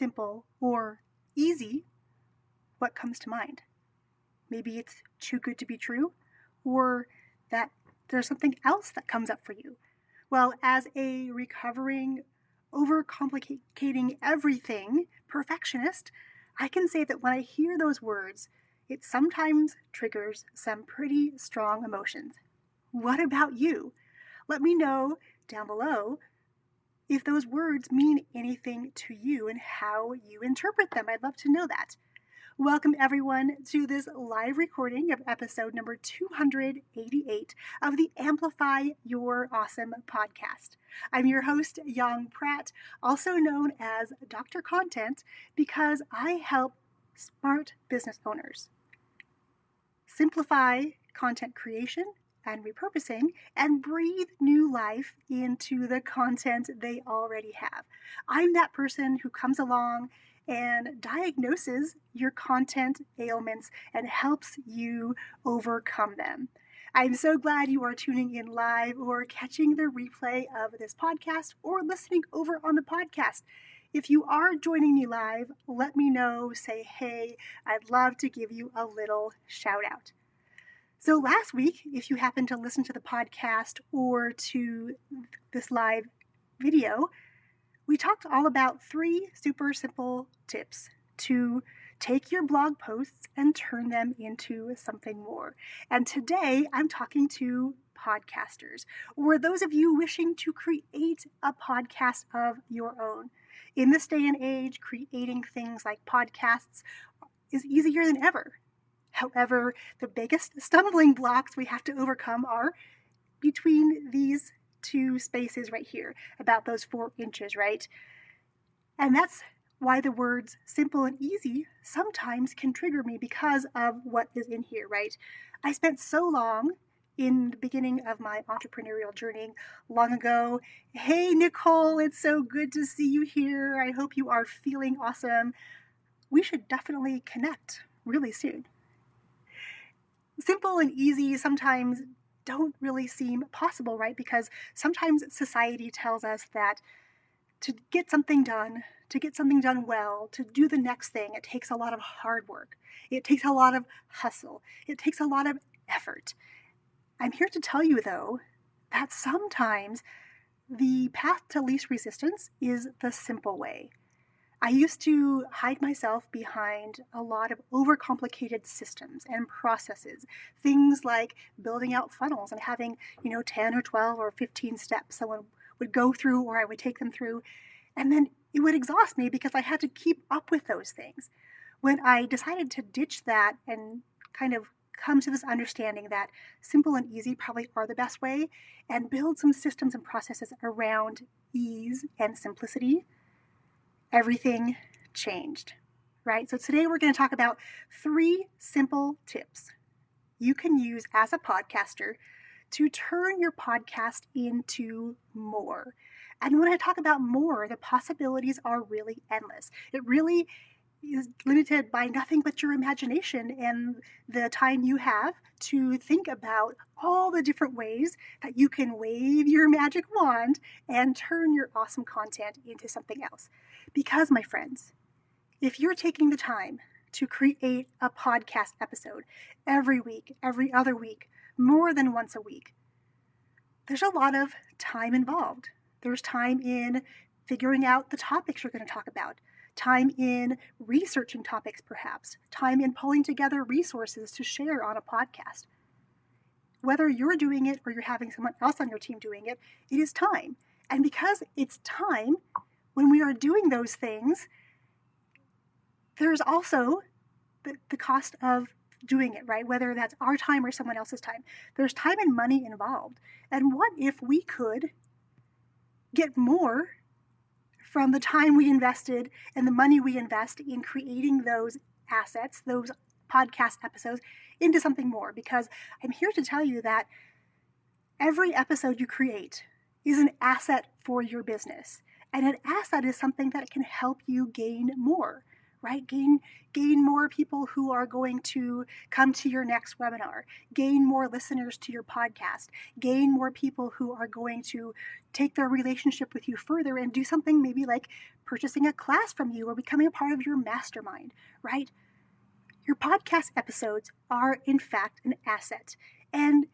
simple, or easy, what comes to mind? Maybe it's too good to be true, or that there's something else that comes up for you. Well, as a recovering, over-complicating everything perfectionist, I can say that when I hear those words, it sometimes triggers some pretty strong emotions. What about you? Let me know down below if those words mean anything to you and how you interpret them. I'd love to know that. Welcome everyone to this live recording of episode number 288 of the Amplify Your Awesome podcast. I'm your host, Yong, also known as Dr. Content, because I help smart business owners simplify content creation and repurposing and breathe new life into the content they already have. I'm that person who comes along and diagnoses your content ailments and helps you overcome them. I'm so glad you are tuning in live or catching the replay of this podcast or listening over on the podcast. If you are joining me live, let me know, say hey. I'd love to give you a little shout out. So last week, if you happen to listen to the podcast or to this live video, we talked all about 3 super simple tips to take your blog posts and turn them into something more. And today I'm talking to podcasters, or those of you wishing to create a podcast of your own. In this day and age, creating things like podcasts is easier than ever. However, the biggest stumbling blocks we have to overcome are between these 2 spaces right here, about those 4 inches, right? And that's why the words simple and easy sometimes can trigger me because of what is in here, right? I spent so long in the beginning of my entrepreneurial journey long ago. Hey, Nicole, it's so good to see you here. I hope you are feeling awesome. We should definitely connect really soon. Simple and easy sometimes don't really seem possible, right? Because sometimes society tells us that to get something done well, to do the next thing, it takes a lot of hard work. It takes a lot of hustle. It takes a lot of effort. I'm here to tell you, though, that sometimes the path to least resistance is the simple way. I used to hide myself behind a lot of overcomplicated systems and processes, things like building out funnels and having, 10 or 12 or 15 steps someone would go through or I would take them through. And then it would exhaust me because I had to keep up with those things. When I decided to ditch that and kind of come to this understanding that simple and easy probably are the best way and build some systems and processes around ease and simplicity, everything changed, right? So today we're going to talk about 3 simple tips you can use as a podcaster to turn your podcast into more. And when I talk about more, the possibilities are really endless. It really is limited by nothing but your imagination and the time you have to think about all the different ways that you can wave your magic wand and turn your awesome content into something else. Because, my friends, if you're taking the time to create a podcast episode every week, every other week, more than once a week, there's a lot of time involved. There's time in figuring out the topics you're going to talk about, time in researching topics perhaps, time in pulling together resources to share on a podcast. Whether you're doing it or you're having someone else on your team doing it, it is time. And because it's time, when we are doing those things, there's also the cost of doing it, right? Whether that's our time or someone else's time. There's time and money involved. And what if we could get more from the time we invested and the money we invest in creating those assets, those podcast episodes, into something more? Because I'm here to tell you that every episode you create is an asset for your business. And an asset is something that can help you gain more, right? Gain more people who are going to come to your next webinar, gain more listeners to your podcast, gain more people who are going to take their relationship with you further and do something maybe like purchasing a class from you or becoming a part of your mastermind, right? Your podcast episodes are, in fact, an asset, and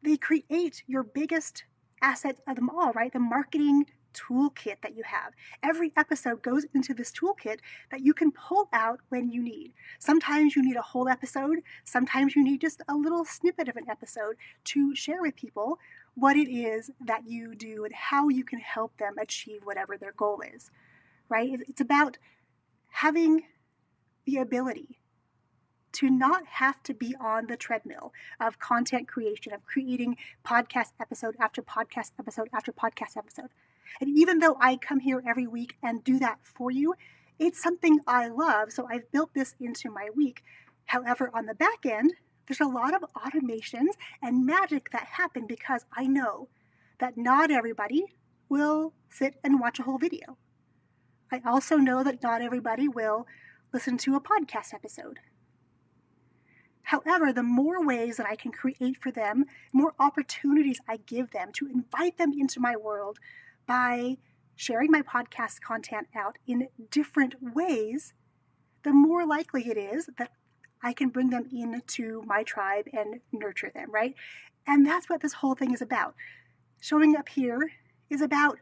they create your biggest asset of them all, right? The marketing toolkit that you have. Every episode goes into this toolkit that you can pull out when you need. Sometimes you need a whole episode, sometimes you need just a little snippet of an episode to share with people what it is that you do and how you can help them achieve whatever their goal is, right? It's about having the ability to not have to be on the treadmill of content creation, of creating podcast episode after podcast episode after podcast episode. And even though I come here every week and do that for you, it's something I love, so I've built this into my week. However, on the back end, there's a lot of automations and magic that happen because I know that not everybody will sit and watch a whole video. I also know that not everybody will listen to a podcast episode. However, the more ways that I can create for them, more opportunities I give them to invite them into my world by sharing my podcast content out in different ways, the more likely it is that I can bring them into my tribe and nurture them, right? And that's what this whole thing is about. Showing up here is about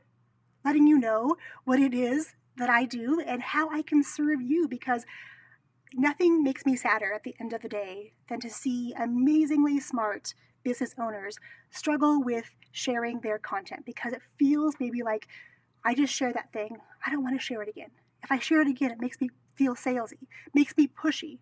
letting you know what it is that I do and how I can serve you, because nothing makes me sadder at the end of the day than to see amazingly smart business owners struggle with sharing their content because it feels maybe like, I just shared that thing, I don't want to share it again. If I share it again, it makes me feel salesy, makes me pushy.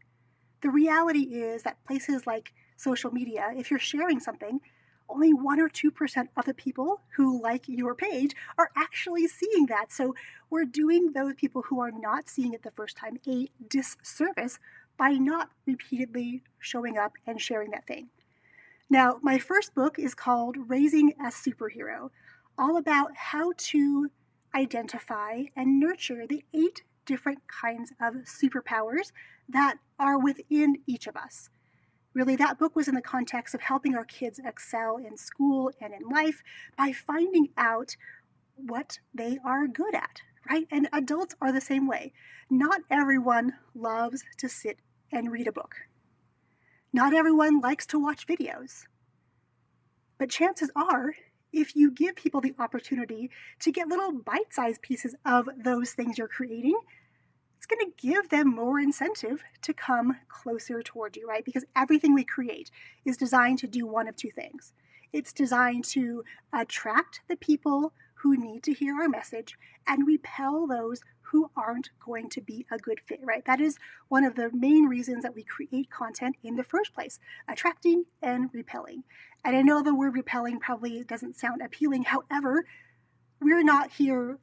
The reality is that places like social media, if you're sharing something, only 1 or 2% of the people who like your page are actually seeing that. So we're doing those people who are not seeing it the first time a disservice by not repeatedly showing up and sharing that thing. Now, my first book is called Raising a Superhero, all about how to identify and nurture the 8 different kinds of superpowers that are within each of us. Really, that book was in the context of helping our kids excel in school and in life by finding out what they are good at, right? And adults are the same way. Not everyone loves to sit and read a book. Not everyone likes to watch videos. But chances are, if you give people the opportunity to get little bite-sized pieces of those things you're creating, it's going to give them more incentive to come closer toward you, right? Because everything we create is designed to do one of two things. It's designed to attract the people who need to hear our message and repel those who aren't going to be a good fit, right? That is one of the main reasons that we create content in the first place, attracting and repelling. And I know the word repelling probably doesn't sound appealing. However, we're not here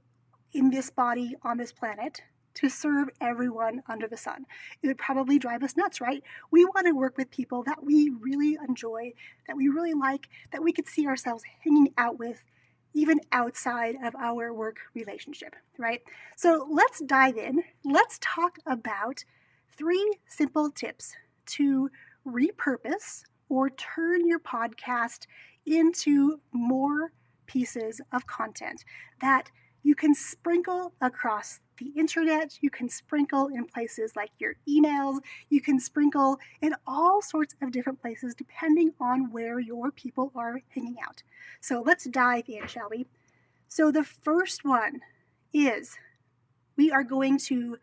in this body on this planet to serve everyone under the sun. It would probably drive us nuts, right? We want to work with people that we really enjoy, that we really like, that we could see ourselves hanging out with even outside of our work relationship, right? So let's dive in. Let's talk about 3 simple tips to repurpose or turn your podcast into more pieces of content that you can sprinkle across the internet, you can sprinkle in places like your emails, you can sprinkle in all sorts of different places depending on where your people are hanging out. So let's dive in, shall we? So the first one is we are going to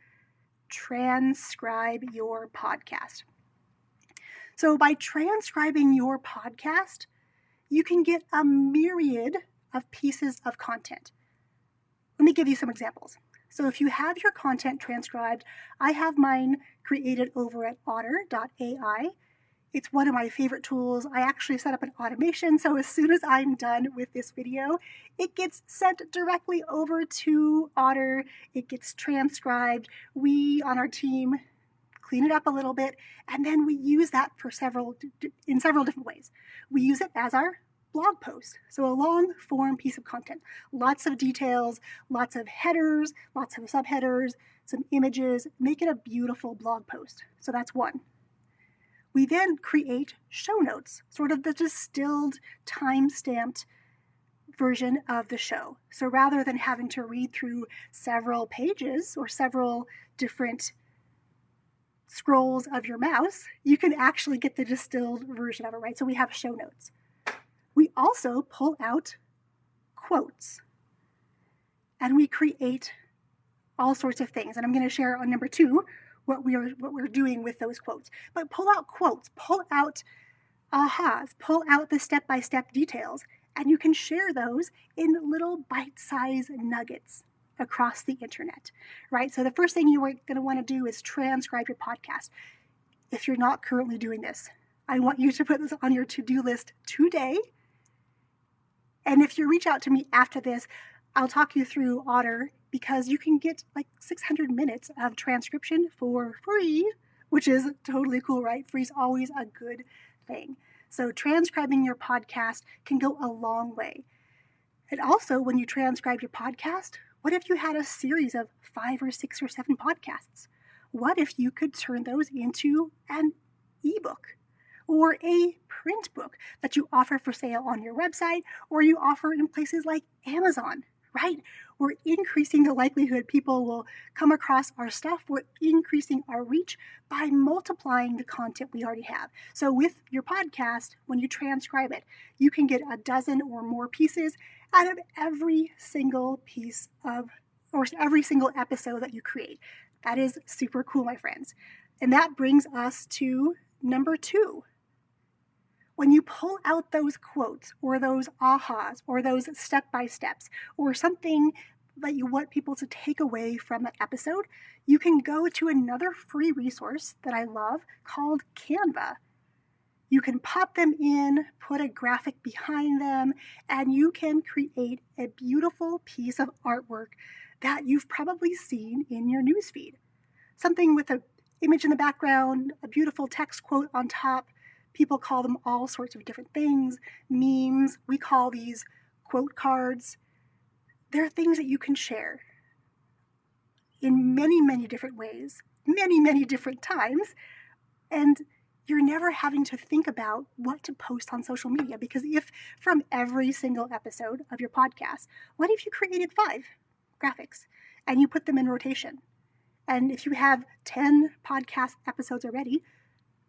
transcribe your podcast. So by transcribing your podcast, you can get a myriad of pieces of content. Let me give you some examples. So if you have your content transcribed, I have mine created over at otter.ai. It's one of my favorite tools. I actually set up an automation, so as soon as I'm done with this video, it gets sent directly over to Otter. It gets transcribed. We on our team clean it up a little bit, and then we use that for several different ways. We use it as our blog post, so a long form piece of content, lots of details, lots of headers, lots of subheaders, some images, make it a beautiful blog post. So that's one. We then create show notes, sort of the distilled, time-stamped version of the show. So rather than having to read through several pages or several different scrolls of your mouse, you can actually get the distilled version of it, right? So we have show notes. We also pull out quotes and we create all sorts of things. And I'm going to share on number 2 what we're doing with those quotes. But pull out quotes, pull out ahas, pull out the step-by-step details, and you can share those in little bite-sized nuggets across the internet, right? So the first thing you are going to want to do is transcribe your podcast. If you're not currently doing this, I want you to put this on your to-do list today. And if you reach out to me after this, I'll talk you through Otter, because you can get like 600 minutes of transcription for free, which is totally cool, right? Free is always a good thing. So transcribing your podcast can go a long way. And also, when you transcribe your podcast, what if you had a series of 5 or 6 or 7 podcasts? What if you could turn those into an ebook or a print book that you offer for sale on your website, or you offer in places like Amazon, right? We're increasing the likelihood people will come across our stuff. We're increasing our reach by multiplying the content we already have. So with your podcast, when you transcribe it, you can get a dozen or more pieces out of every single piece of, or every single episode that you create. That is super cool, my friends. And that brings us to number 2. When you pull out those quotes or those ahas or those step-by-steps or something that you want people to take away from that episode, you can go to another free resource that I love called Canva. You can pop them in, put a graphic behind them, and you can create a beautiful piece of artwork that you've probably seen in your newsfeed. Something with an image in the background, a beautiful text quote on top. People call them all sorts of different things, memes. We call these quote cards. They're things that you can share in many, many different ways, many, many different times. And you're never having to think about what to post on social media, because if from every single episode of your podcast, what if you created 5 graphics and you put them in rotation? And if you have 10 podcast episodes already,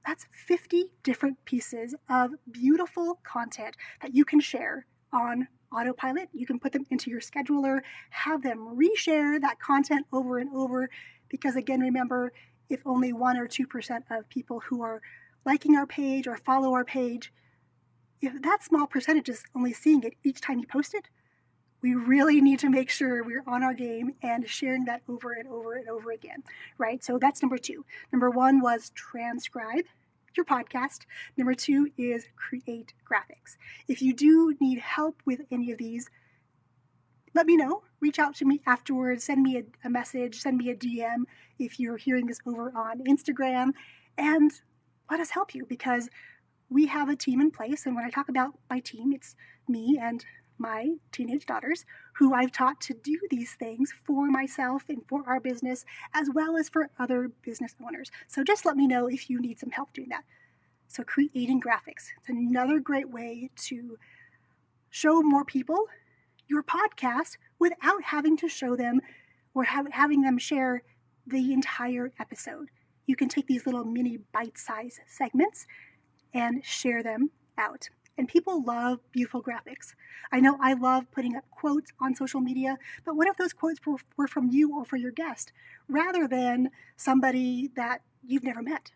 that's 50 different pieces of beautiful content that you can share on autopilot. You can put them into your scheduler, have them reshare that content over and over, because again, remember, if only 1 or 2% of people who are liking our page or follow our page, if that small percentage is only seeing it each time you post it, we really need to make sure we're on our game and sharing that over and over and over again, right? So that's number 2. Number 1 was transcribe your podcast. Number 2 is create graphics. If you do need help with any of these, let me know. Reach out to me afterwards. Send me a message. Send me a DM if you're hearing this over on Instagram. And let us help you, because we have a team in place. And when I talk about my team, it's me and my teenage daughters, who I've taught to do these things for myself and for our business, as well as for other business owners. So just let me know if you need some help doing that. So creating graphics, it's another great way to show more people your podcast without having to show them or having them share the entire episode. You can take these little mini bite-sized segments and share them out. And people love beautiful graphics. I know I love putting up quotes on social media, but what if those quotes were from you or for your guest, rather than somebody that you've never met?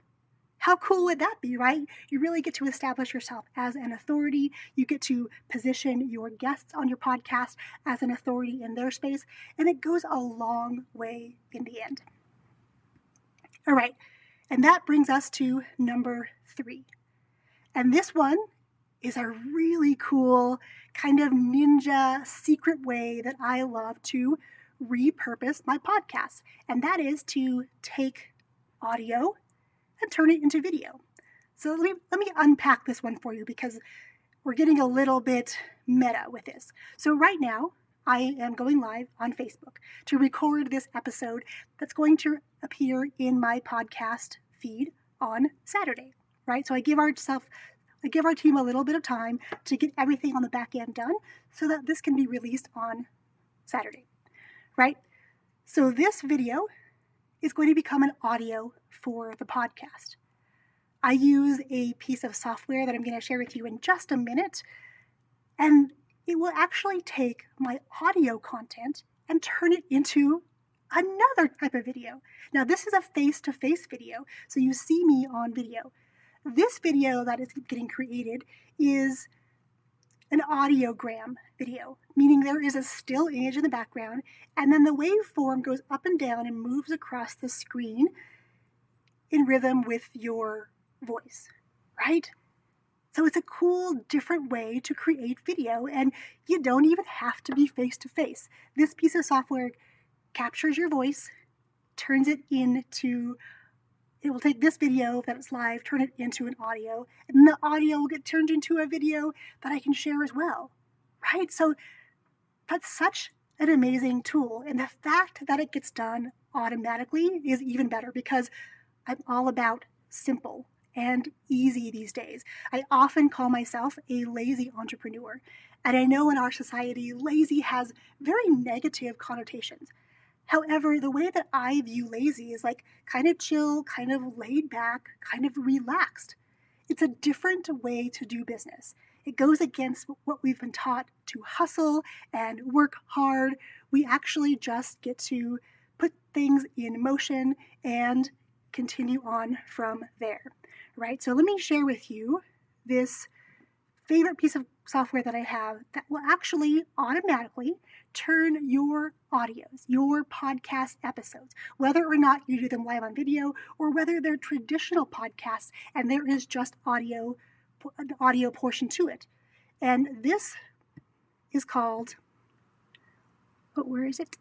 How cool would that be, right? You really get to establish yourself as an authority. You get to position your guests on your podcast as an authority in their space, and it goes a long way in the end. All right, and that brings us to number 3. And this one is a really cool kind of ninja secret way that I love to repurpose my podcast. And that is to take audio and turn it into video. So let me unpack this one for you, because we're getting a little bit meta with this. So right now, I am going live on Facebook to record this episode that's going to appear in my podcast feed on Saturday, right? So I give our team a little bit of time to get everything on the back end done so that this can be released on Saturday, right? So this video is going to become an audio for the podcast. I use a piece of software that I'm going to share with you in just a minute, and it will actually take my audio content and turn it into another type of video. Now, this is a face-to-face video, so you see me on video. This video that is getting created is an audiogram video, meaning there is a still image in the background, and then the waveform goes up and down and moves across the screen in rhythm with your voice, right? So it's a cool, different way to create video, and you don't even have to be face-to-face. This piece of software captures your voice, it will take this video that is live, turn it into an audio, and the audio will get turned into a video that I can share as well, right? So that's such an amazing tool, and the fact that it gets done automatically is even better because I'm all about simple and easy these days. I often call myself a lazy entrepreneur. And I know in our society, lazy has very negative connotations. However, the way that I view lazy is like kind of chill, kind of laid back, kind of relaxed. It's a different way to do business. It goes against what we've been taught to hustle and work hard. We actually just get to put things in motion and continue on from there, right? So let me share with you this favorite piece of software that I have that will actually automatically turn your audios, your podcast episodes, whether or not you do them live on video or whether they're traditional podcasts and there is just an audio portion to it. And this is called, where is it?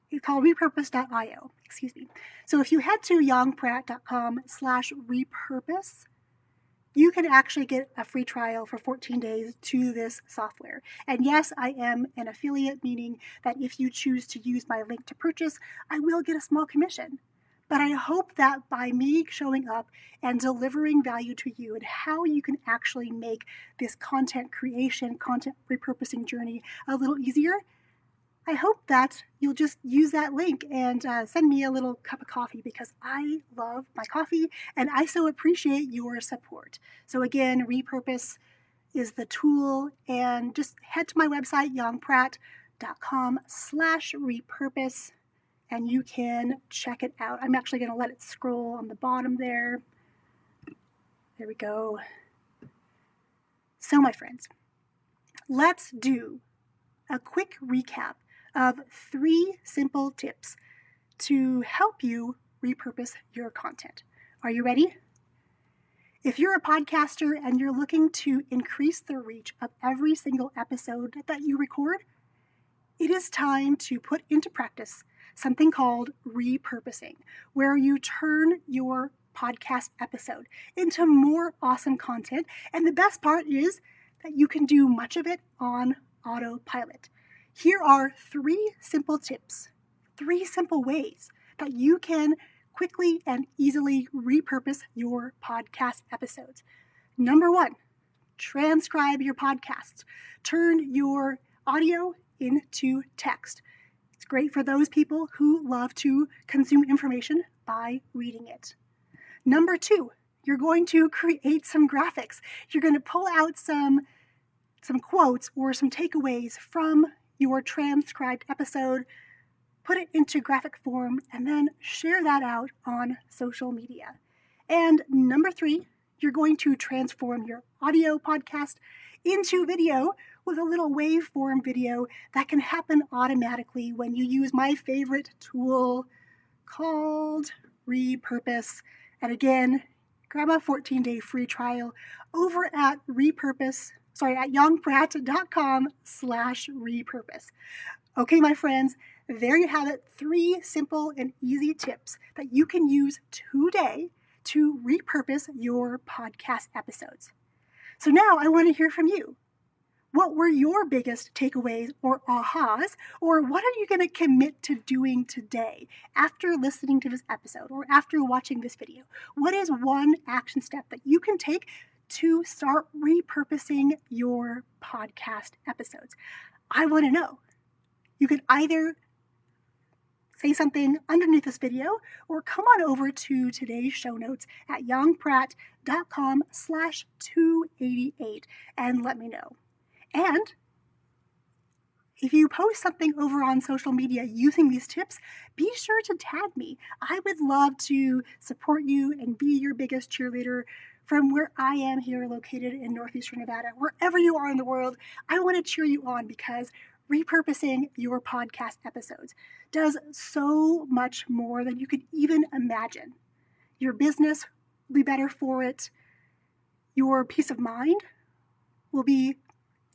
It's called repurpose.io, excuse me. So if you head to yongpratt.com/repurpose, you can actually get a free trial for 14 days to this software. And yes, I am an affiliate, meaning that if you choose to use my link to purchase, I will get a small commission. But I hope that by me showing up and delivering value to you and how you can actually make this content creation, content repurposing journey a little easier, I hope that you'll just use that link and send me a little cup of coffee because I love my coffee and I so appreciate your support. So again, Repurpose is the tool, and just head to my website, yongpratt.com/repurpose, and you can check it out. I'm actually going to let it scroll on the bottom there. There we go. So my friends, let's do a quick recap of 3 simple tips to help you repurpose your content. Are you ready? If you're a podcaster and you're looking to increase the reach of every single episode that you record, it is time to put into practice something called repurposing, where you turn your podcast episode into more awesome content. And the best part is that you can do much of it on autopilot. Here are 3 simple tips, 3 simple ways that you can quickly and easily repurpose your podcast episodes. Number 1, transcribe your podcasts. Turn your audio into text. It's great for those people who love to consume information by reading it. Number 2, you're going to create some graphics. You're going to pull out some quotes or some takeaways from your transcribed episode, put it into graphic form, and then share that out on social media. And number 3, you're going to transform your audio podcast into video with a little waveform video that can happen automatically when you use my favorite tool called Repurpose. And again, grab a 14-day free trial over at yongpratt.com/repurpose. Okay, my friends, there you have it. 3 simple and easy tips that you can use today to repurpose your podcast episodes. So now I want to hear from you. What were your biggest takeaways or ahas? Or what are you going to commit to doing today after listening to this episode or after watching this video? What is one action step that you can take to start repurposing your podcast episodes? I want to know. You can either say something underneath this video or come on over to today's show notes at yongpratt.com/288 and let me know. And if you post something over on social media using these tips, be sure to tag me. I would love to support you and be your biggest cheerleader from where I am here located in Northeastern Nevada. Wherever you are in the world, I want to cheer you on because repurposing your podcast episodes does so much more than you could even imagine. Your business will be better for it. Your peace of mind will be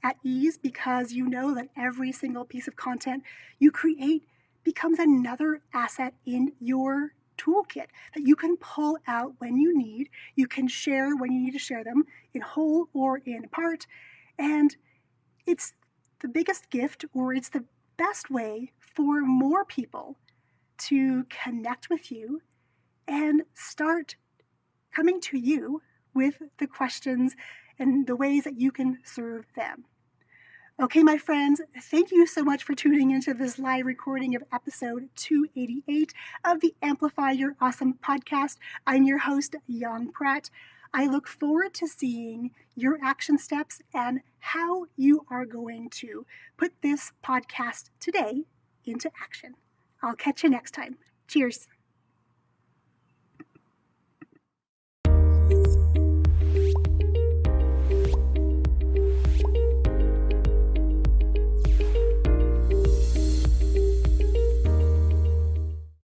at ease because you know that every single piece of content you create becomes another asset in your toolkit that you can pull out when you need. You can share when you need to share them in whole or in part. And it's the biggest gift, or it's the best way for more people to connect with you and start coming to you with the questions and the ways that you can serve them. Okay, my friends, thank you so much for tuning into this live recording of episode 288 of the Amplify Your Awesome podcast. I'm your host, Yong Pratt. I look forward to seeing your action steps and how you are going to put this podcast today into action. I'll catch you next time. Cheers.